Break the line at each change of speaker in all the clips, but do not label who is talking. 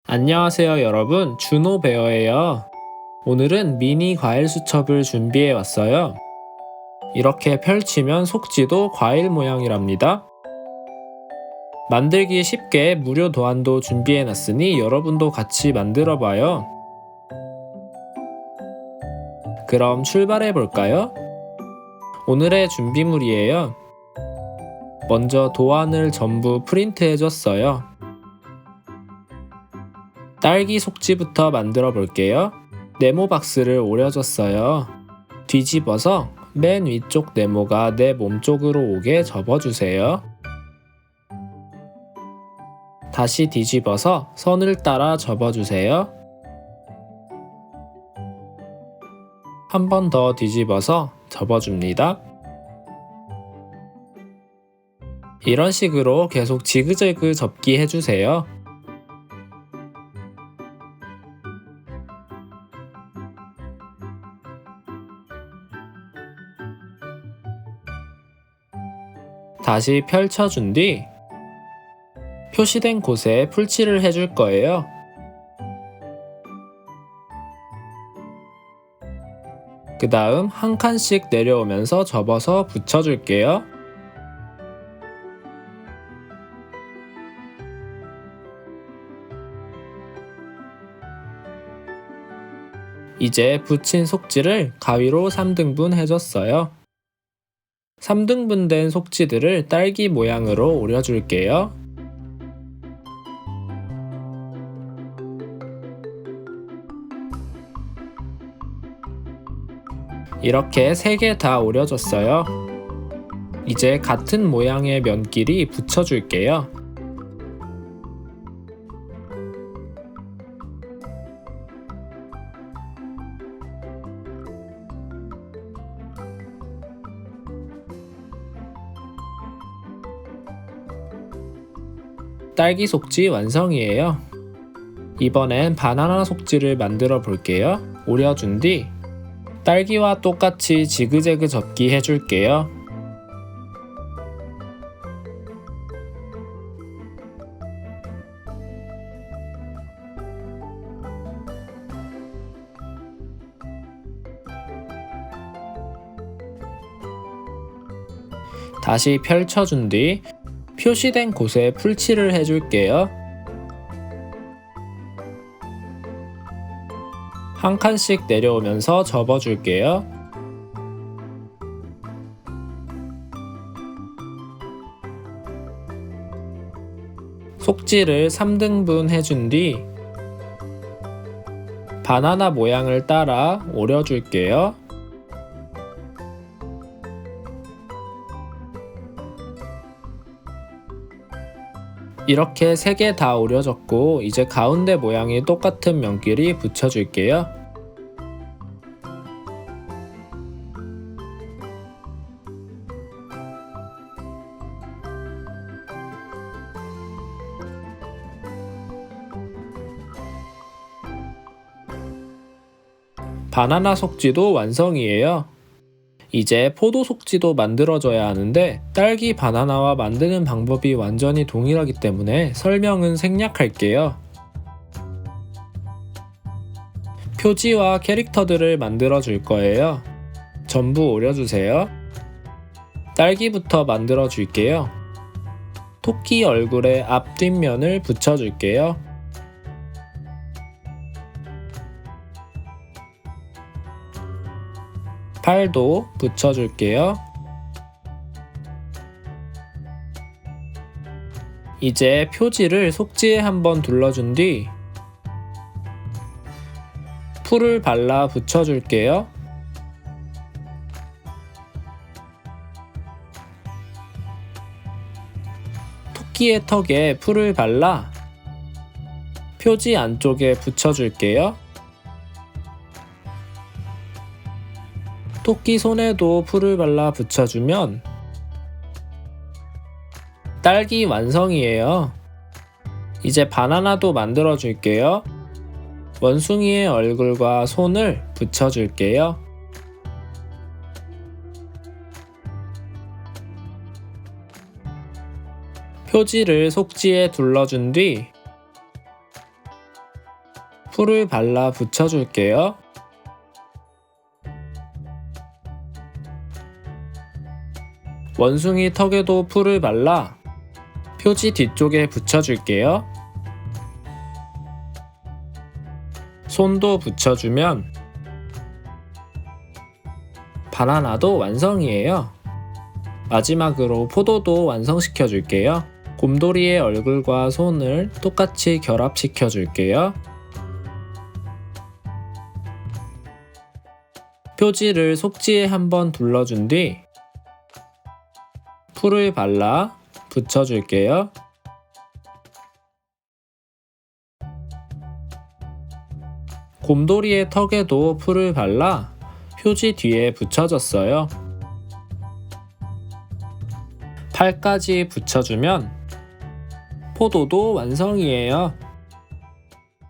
안녕하세요 여러분, 준호베어예요. 오늘은 미니 과일 수첩을 준비해 왔어요. 이렇게 펼치면 속지도 과일 모양이랍니다. 만들기 쉽게 무료 도안도 준비해 놨으니 여러분도 같이 만들어 봐요. 그럼 출발해 볼까요? 오늘의 준비물이에요. 먼저 도안을 전부 프린트해 줬어요. 딸기 속지부터 만들어 볼게요. 네모 박스를 오려줬어요. 뒤집어서 맨 위쪽 네모가 내 몸쪽으로 오게 접어주세요. 다시 뒤집어서 선을 따라 접어주세요. 한 번 더 뒤집어서 접어줍니다. 이런 식으로 계속 지그재그 접기 해주세요. 다시 펼쳐준 뒤 표시된 곳에 풀칠을 해줄 거예요. 그 다음 한 칸씩 내려오면서 접어서 붙여줄게요. 이제 붙인 속지를 가위로 3등분 해줬어요. 3등분 된 속지들을 딸기 모양으로 오려줄게요. 이렇게 3개 다 오려졌어요. 이제 같은 모양의 면끼리 붙여줄게요. 딸기 속지 완성이에요. 이번엔 바나나 속지를 만들어 볼게요. 오려준 뒤 딸기와 똑같이 지그재그 접기 해줄게요. 다시 펼쳐준 뒤 표시된 곳에 풀칠을 해줄게요. 한 칸씩 내려오면서 접어줄게요. 속지를 3등분 해준 뒤 바나나 모양을 따라 오려줄게요. 이렇게 3개 다 오려졌고 이제 가운데 모양이 똑같은 면끼리 붙여줄게요. 바나나 속지도 완성이에요. 이제 포도 속지도 만들어줘야 하는데 딸기 바나나와 만드는 방법이 완전히 동일하기 때문에 설명은 생략할게요. 표지와 캐릭터들을 만들어 줄 거예요. 전부 오려주세요. 딸기부터 만들어 줄게요. 토끼 얼굴에 앞 뒷면을 붙여줄게요. 팔도 붙여줄게요. 이제 표지를 속지에 한번 둘러준 뒤 풀을 발라 붙여줄게요. 토끼의 턱에 풀을 발라 표지 안쪽에 붙여줄게요. 토끼 손에도 풀을 발라 붙여주면 딸기 완성이에요. 이제 바나나도 만들어 줄게요. 원숭이의 얼굴과 손을 붙여줄게요. 표지를 속지에 둘러준 뒤 풀을 발라 붙여줄게요. 원숭이 턱에도 풀을 발라 표지 뒤쪽에 붙여줄게요. 손도 붙여주면 바나나도 완성이에요. 마지막으로 포도도 완성시켜 줄게요. 곰돌이의 얼굴과 손을 똑같이 결합시켜 줄게요. 표지를 속지에 한번 둘러준 뒤 풀을 발라 붙여줄게요. 곰돌이의 턱에도 풀을 발라 표지 뒤에 붙여줬어요. 팔까지 붙여주면 포도도 완성이에요.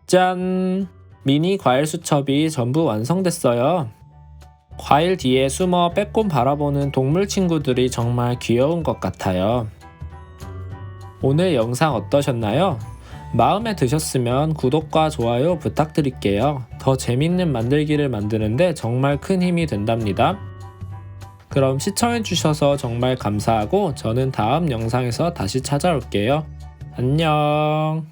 짠! 미니 과일 수첩이 전부 완성됐어요. 과일 뒤에 숨어 빼꼼 바라보는 동물 친구들이 정말 귀여운 것 같아요. 오늘 영상 어떠셨나요? 마음에 드셨으면 구독과 좋아요 부탁드릴게요. 더 재밌는 만들기를 만드는데 정말 큰 힘이 된답니다. 그럼 시청해주셔서 정말 감사하고 저는 다음 영상에서 다시 찾아올게요. 안녕.